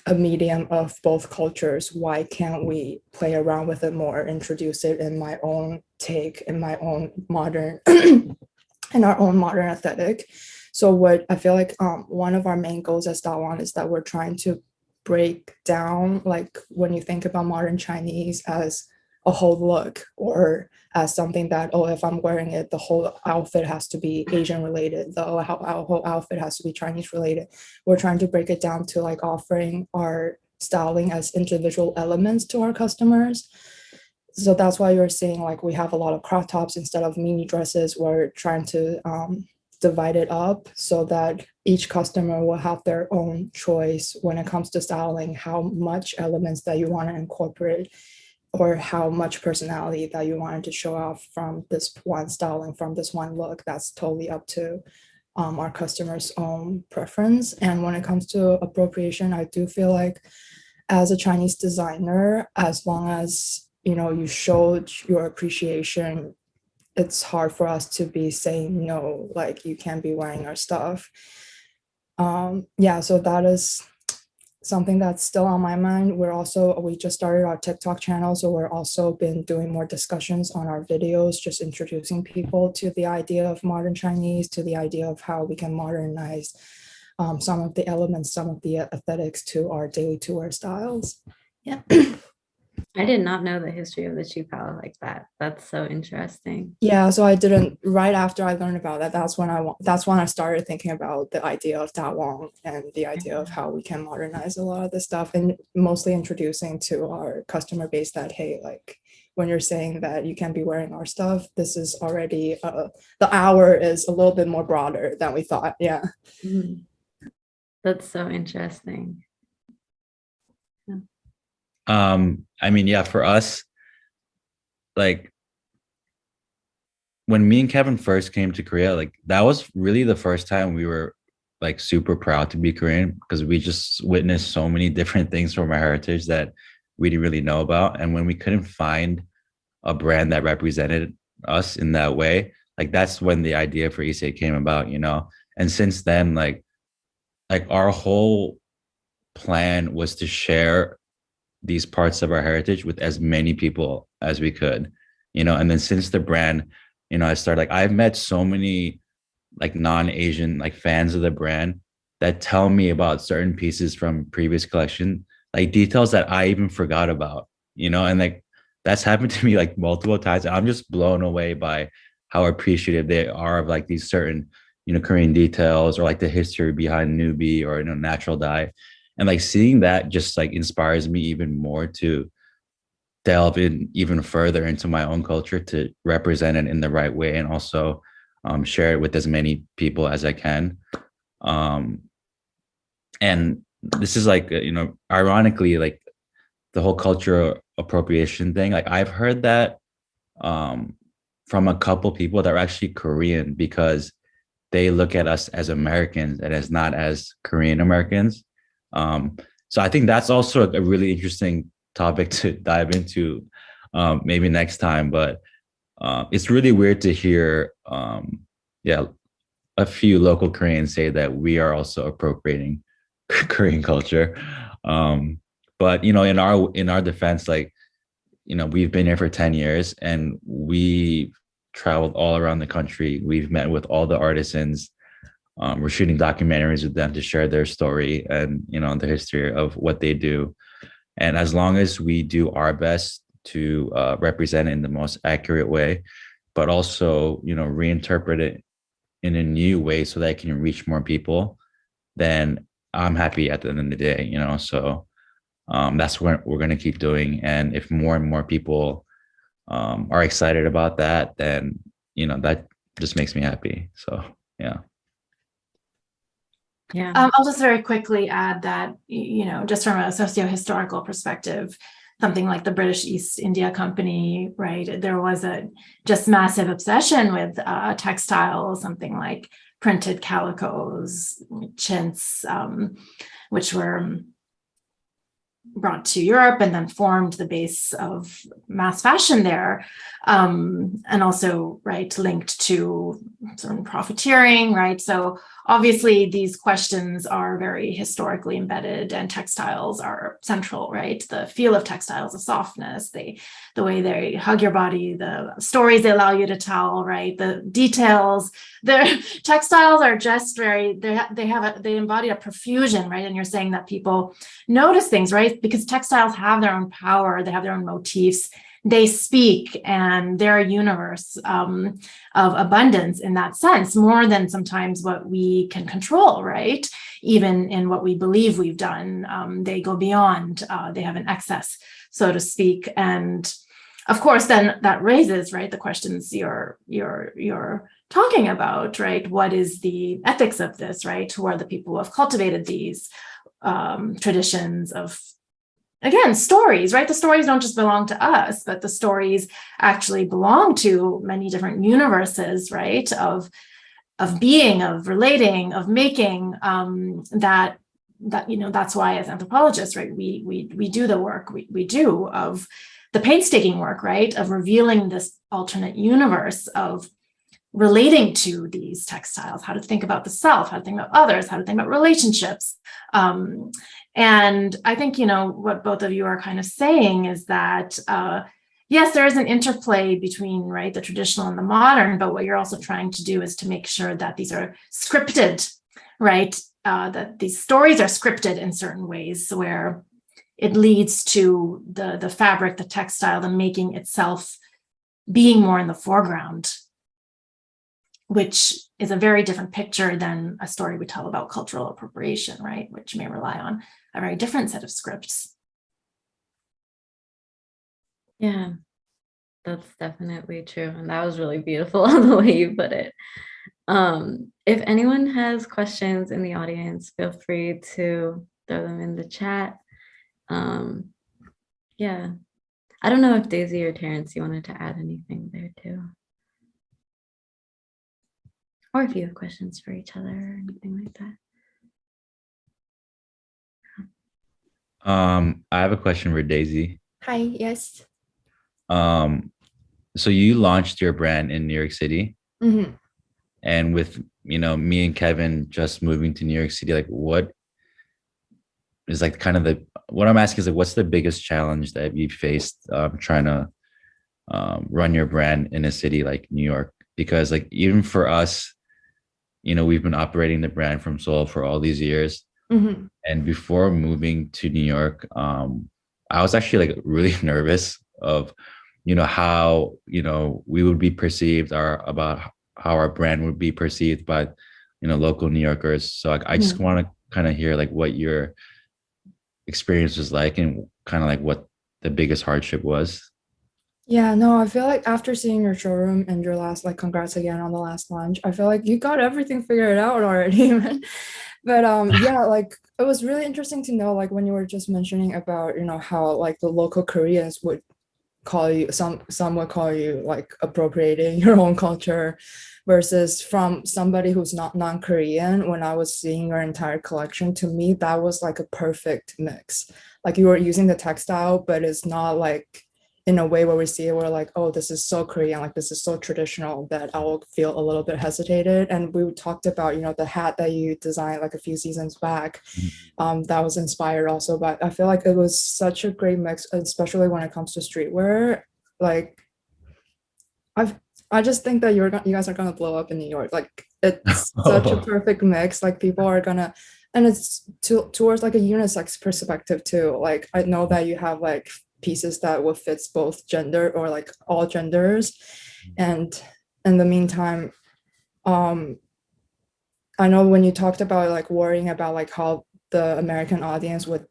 a medium of both cultures, why can't we play around with it more, introduce it in my own take, in my own modern, in our own modern aesthetic? So what I feel like one of our main goals as Dawang is that we're trying to break down, like when you think about modern Chinese as a whole look, or as something that, oh, if I'm wearing it, the whole outfit has to be Asian related, the whole outfit has to be Chinese related. We're trying to break it down to like offering our styling as individual elements to our customers. So that's why you're seeing like we have a lot of crop tops instead of mini dresses. We're trying to divide it up so that each customer will have their own choice when it comes to styling, how much elements that you want to incorporate, or how much personality that you wanted to show off from this one styling, from this one look. That's totally up to our customers' own preference. And when it comes to appropriation, I do feel like as a Chinese designer, as long as you showed your appreciation, it's hard for us to be saying no, like you can't be wearing our stuff. So that is something that's still on my mind. We just started our TikTok channel, so we're also been doing more discussions on our videos, just introducing people to the idea of modern Chinese, to the idea of how we can modernize some of the elements, some of the aesthetics to our daily to wear styles. Yeah. I did not know the history of the qipao like that. That's so interesting. Yeah, so I didn't. Right after I learned about that, that's when I started thinking about the idea of Dawang and the idea of how we can modernize a lot of this stuff, and mostly introducing to our customer base that, hey, like when you're saying that you can't be wearing our stuff, this is already the hour is a little bit more broader than we thought. Yeah. Mm-hmm. That's so interesting. I mean, yeah, for us, like when me and Kevin first came to Korea, like that was really the first time we were like super proud to be Korean, because we just witnessed so many different things from our heritage that we didn't really know about. And when we couldn't find a brand that represented us in that way, like that's when the idea for IISE came about, And since then, like our whole plan was to share these parts of our heritage with as many people as we could, and then since the brand, I started, like I've met so many like non-Asian like fans of the brand that tell me about certain pieces from previous collection, like details that I even forgot about, and like that's happened to me like multiple times. I'm just blown away by how appreciative they are of like these certain, Korean details, or like the history behind nubi or natural dye. And like seeing that just like inspires me even more to delve in even further into my own culture, to represent it in the right way, and also share it with as many people as I can. And this is like, ironically, like the whole cultural appropriation thing, like I've heard that from a couple people that are actually Korean, because they look at us as Americans and as not as Korean Americans. So I think that's also a really interesting topic to dive into maybe next time. But it's really weird to hear, a few local Koreans say that we are also appropriating Korean culture. But in our defense, like, we've been here for 10 years and we traveled all around the country. We've met with all the artisans. We're shooting documentaries with them to share their story and the history of what they do. And as long as we do our best to represent it in the most accurate way, but also reinterpret it in a new way so that it can reach more people, then I'm happy at the end of the day. So that's what we're going to keep doing. And if more and more people are excited about that, then that just makes me happy. So yeah. Yeah. I'll just very quickly add that, just from a socio-historical perspective, something like the British East India Company, right? There was a just massive obsession with textiles, something like printed calicos, chintz, which were brought to Europe and then formed the base of mass fashion there, and also, right, linked to certain profiteering, right? So obviously these questions are very historically embedded, and textiles are central, right? The feel of textiles, the softness, the way they hug your body, the stories they allow you to tell, right? The details. The textiles are just very, they embody a profusion, right? And you're saying that people notice things, right? Because textiles have their own power, they have their own motifs, they speak, and they're a universe of abundance in that sense, more than sometimes what we can control, right? Even in what we believe we've done, they go beyond, they have an excess, so to speak. And of course, then that raises, right, the questions you're talking about, right? What is the ethics of this, right? Who are the people who have cultivated these traditions of, again, stories, right? The stories don't just belong to us, but the stories actually belong to many different universes, right? Of being, of relating, of making, that that's why as anthropologists, right, we do the work we do of the painstaking work, right, of revealing this alternate universe of relating to these textiles, how to think about the self, how to think about others, how to think about relationships. And I think, what both of you are kind of saying is that, yes, there is an interplay between, right, the traditional and the modern, but what you're also trying to do is to make sure that these are scripted, right? That these stories are scripted in certain ways where it leads to the fabric, the textile, the making itself being more in the foreground, which is a very different picture than a story we tell about cultural appropriation, right? Which may rely on a very different set of scripts. Yeah, that's definitely true. And that was really beautiful the way you put it. If anyone has questions in the audience, feel free to throw them in the chat. Yeah, I don't know if Daisy or Terrence, you wanted to add anything there too. Or if you have questions for each other or anything like that. I have a question for Daisy. Hi, yes. So you launched your brand in New York City, Mm-hmm. and with me and Kevin just moving to New York City, like what is like kind of what I'm asking is like what's the biggest challenge that you faced trying to run your brand in a city like New York? Because like even for us, we've been operating the brand from Seoul for all these years. Mm-hmm. And before moving to New York, I was actually like really nervous of, how, we would be perceived or about how our brand would be perceived by, local New Yorkers. So I just want to kind of hear like what your experience was like and kind of like what the biggest hardship was. Yeah, no, I feel like after seeing your showroom and your last, like, congrats again on the last launch, I feel like you got everything figured out already, man. But yeah, like it was really interesting to know, like when you were just mentioning about, how like the local Koreans would call you, some would call you like appropriating your own culture, versus from somebody who's not non-Korean. When I was seeing your entire collection, to me that was like a perfect mix. Like you were using the textile, but it's not like in a way where we see it, we're like, oh, this is so Korean, like this is so traditional, that I will feel a little bit hesitated. And we talked about, you know, the hat that you designed like a few seasons back, that was inspired also. But I feel like it was such a great mix, especially when it comes to streetwear. Like I just think that you guys are gonna blow up in New York. Like it's such a perfect mix. Like people are gonna, and it's towards like a unisex perspective too. Like I know that you have like pieces that will fit both gender or like all genders, and in the meantime, I know when you talked about like worrying about like how the American audience would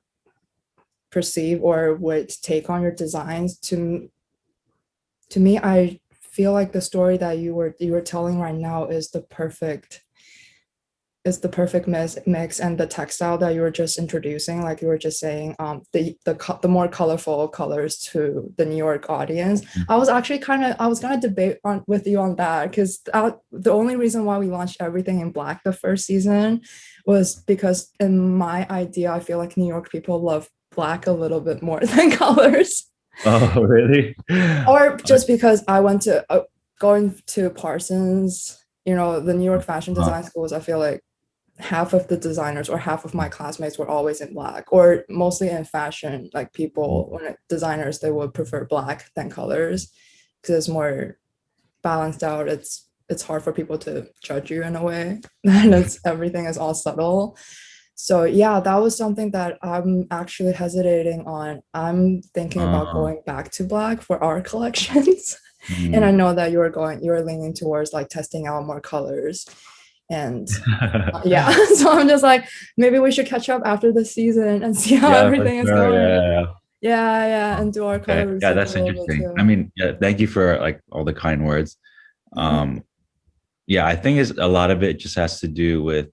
perceive or would take on your designs, to me, I feel like the story that you were telling right now is the perfect mix, and the textile that you were just introducing, like you were just saying, the more colorful colors to the New York audience. I was actually I was gonna debate with you on that, because the only reason why we launched everything in black the first season was because in my idea, I feel like New York people love black a little bit more than colors. Oh, really? Or just because I went to going to Parsons, you know, the New York fashion design schools, I feel like half of the designers or half of my classmates were always in black, or mostly in fashion. Like people, when designers, they would prefer black than colors because it's more balanced out. It's hard for people to judge you in a way, and everything is all subtle. So yeah, that was something that I'm actually hesitating on. I'm thinking about going back to black for our collections. And I know that you're leaning towards like testing out more colors. And yeah, so I'm just like, maybe we should catch up after the season and see how everything is going. Yeah, and do our color research. Yeah, that's interesting. I mean, yeah, thank you for like all the kind words. Yeah, I think a lot of it just has to do with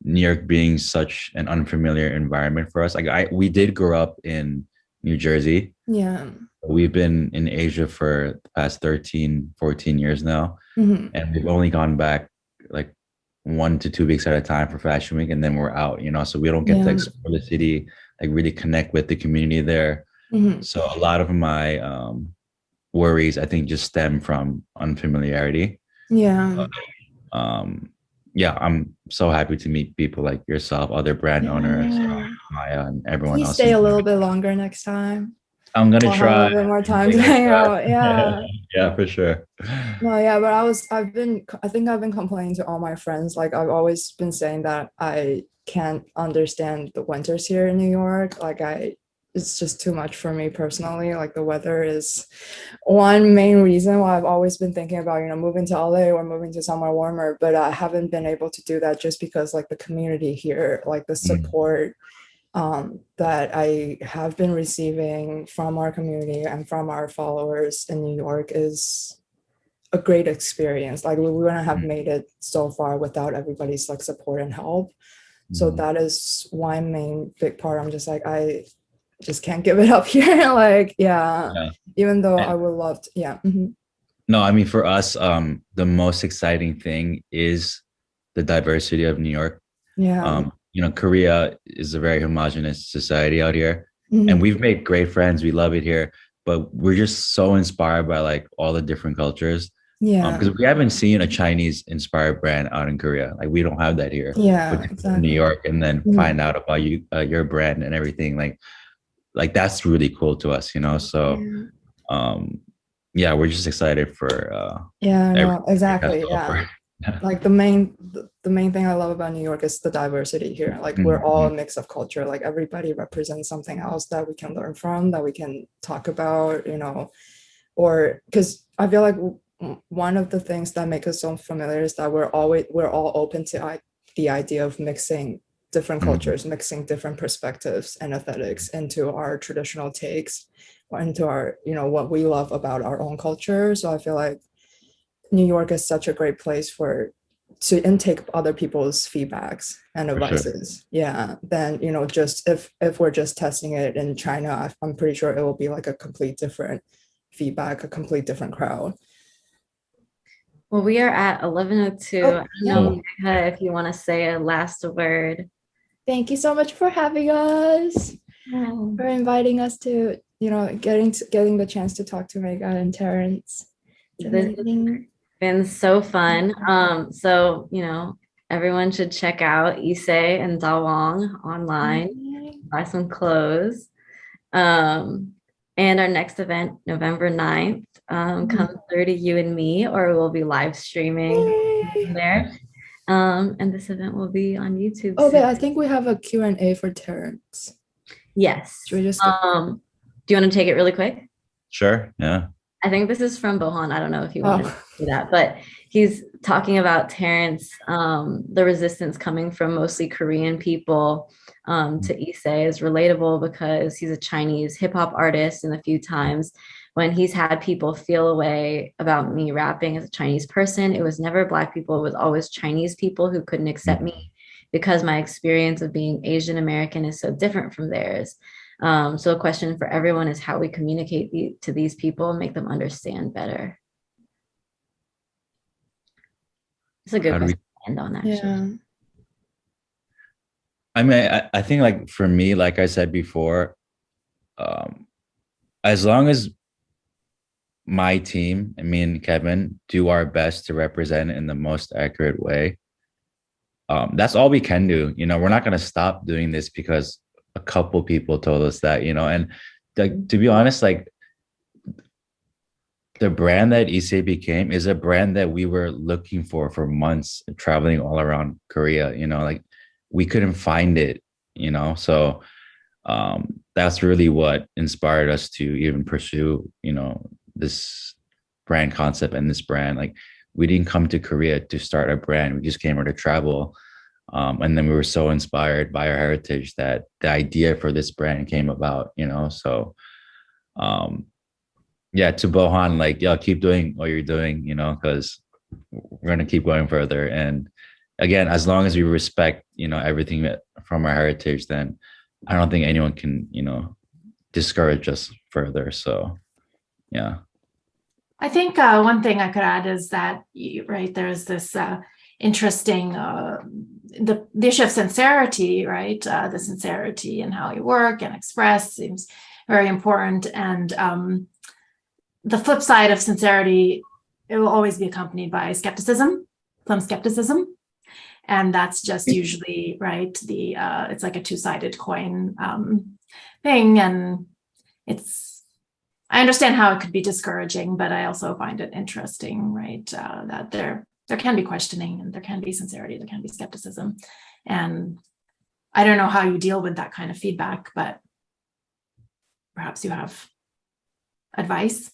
New York being such an unfamiliar environment for us. Like we did grow up in New Jersey. Yeah. We've been in Asia for the past 13, 14 years now. And we've only gone back like 1 to 2 weeks at a time for Fashion Week, and then we're out, you know, so we don't get to explore the city, like really connect with the community there. So a lot of my worries, I think, just stem from unfamiliarity. Yeah. Yeah, I'm so happy to meet people like yourself, other brand owners, Maya, and everyone else. Stay a little bit longer next time. I'm gonna try have a bit more time to hang out. Yeah, for sure. No, yeah, but I think I've been complaining to all my friends. Like I've always been saying that I can't understand the winters here in New York. Like it's just too much for me personally. Like the weather is one main reason why I've always been thinking about, you know, moving to LA or moving to somewhere warmer, but I haven't been able to do that just because like the community here, like the support that I have been receiving from our community and from our followers in New York is a great experience. Like we wouldn't have made it so far without everybody's like support and help. So that is one main big part. I'm just like, I just can't give it up here. Like, even though I would love to, No, I mean, for us, the most exciting thing is the diversity of New York. You know, Korea is a very homogenous society out here, and we've made great friends. We love it here, but we're just so inspired by like all the different cultures. Because we haven't seen a Chinese inspired brand out in Korea. Like we don't have that here. Exactly. New York, and then find out about your brand and everything. Like that's really cool to us, you know. So yeah, we're just excited for exactly. Like the main thing I love about New York is the diversity here. Like we're all a mix of culture. Like everybody represents something else that we can learn from, that we can talk about, you know. Or because I feel like one of the things that make us so familiar is that we're all open to the idea of mixing different cultures, mixing different perspectives and aesthetics into our traditional takes, or into our, you know, what we love about our own culture. So I feel like New York is such a great place to intake other people's feedbacks and advices. Then, you know, just if we're just testing it in China, I'm pretty sure it will be like a complete different feedback, a complete different crowd. Well, we are at 11:02. I don't know, Megha, if you want to say a last word. Thank you so much for having us, for inviting us to getting the chance to talk to Megha and Terrence. It's This has amazing. been so fun. So, everyone should check out IISE and Dawang online, buy some clothes. And our next event, November 9th, come through to you and me, or we'll be live streaming there. And this event will be on YouTube. Oh, but I think we have a Q&A for Terrence. Yes. Should we just do you want to take it really quick? Sure. Yeah. I think this is from Bohan. I don't know if you want to do that, but he's talking about Terrence, the resistance coming from mostly Korean people to IISE is relatable because he's a Chinese hip hop artist, and a few times when he's had people feel a way about me rapping as a Chinese person, it was never Black people, it was always Chinese people who couldn't accept me because my experience of being Asian American is so different from theirs. So a question for everyone is how we communicate to these people and make them understand better. It's a good question to end on, actually. Yeah. I mean, I think like for me, like I said before, as long as my team, I mean, Kevin, do our best to represent it in the most accurate way, that's all we can do. We're not going to stop doing this because a couple people told us that, and like, to be honest, like the brand that IISE became is a brand that we were looking for months, traveling all around Korea, like we couldn't find it, so that's really what inspired us to even pursue, this brand concept and this brand. Like we didn't come to Korea to start a brand. We just came here to travel. And then we were so inspired by our heritage that the idea for this brand came about, so yeah, to Bohan, like, yo, keep doing what you're doing, because we're going to keep going further. And again, as long as we respect, everything from our heritage, then I don't think anyone can, discourage us further. So, yeah. I think one thing I could add is that, right, there's this interesting, the issue of sincerity, right? The sincerity in how you work and express seems very important. And the flip side of sincerity, it will always be accompanied by skepticism, some skepticism. And that's just usually, right, it's like a two-sided coin thing. And I understand how it could be discouraging, but I also find it interesting, right, that there can be questioning and there can be sincerity, there can be skepticism. And I don't know how you deal with that kind of feedback, but perhaps you have advice.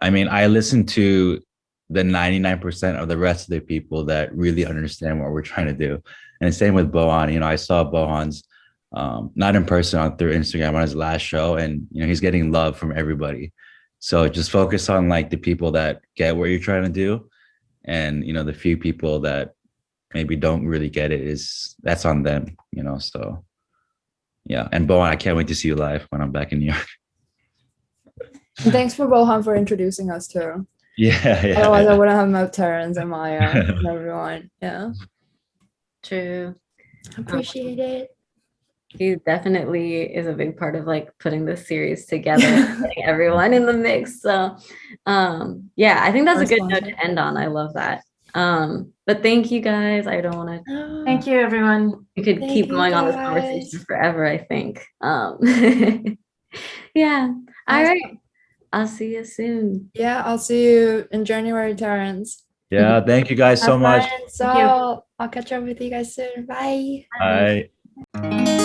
I mean, I listen to the 99% of the rest of the people that really understand what we're trying to do. And same with Bohan. I saw Bohan's not in person, through Instagram on his last show, and he's getting love from everybody. So just focus on like the people that get what you're trying to do, and the few people that maybe don't really get it, that's on them. So yeah. And Bohan, I can't wait to see you live when I'm back in New York. And thanks for Bohan for introducing us too. Yeah. Otherwise, I wouldn't have met Terrence and Maya and everyone. Yeah. True. Appreciate it. He definitely is a big part of like putting this series together, getting everyone in the mix. So yeah, I think that's a good note to end on. I love that. But thank you guys. I don't want to. Thank you, everyone. We could keep going on this conversation forever, I think. Yeah. All right. I'll see you soon. Yeah, I'll see you in January, Terrence. Yeah, thank you guys so much. So I'll catch up with you guys soon. Bye. Bye.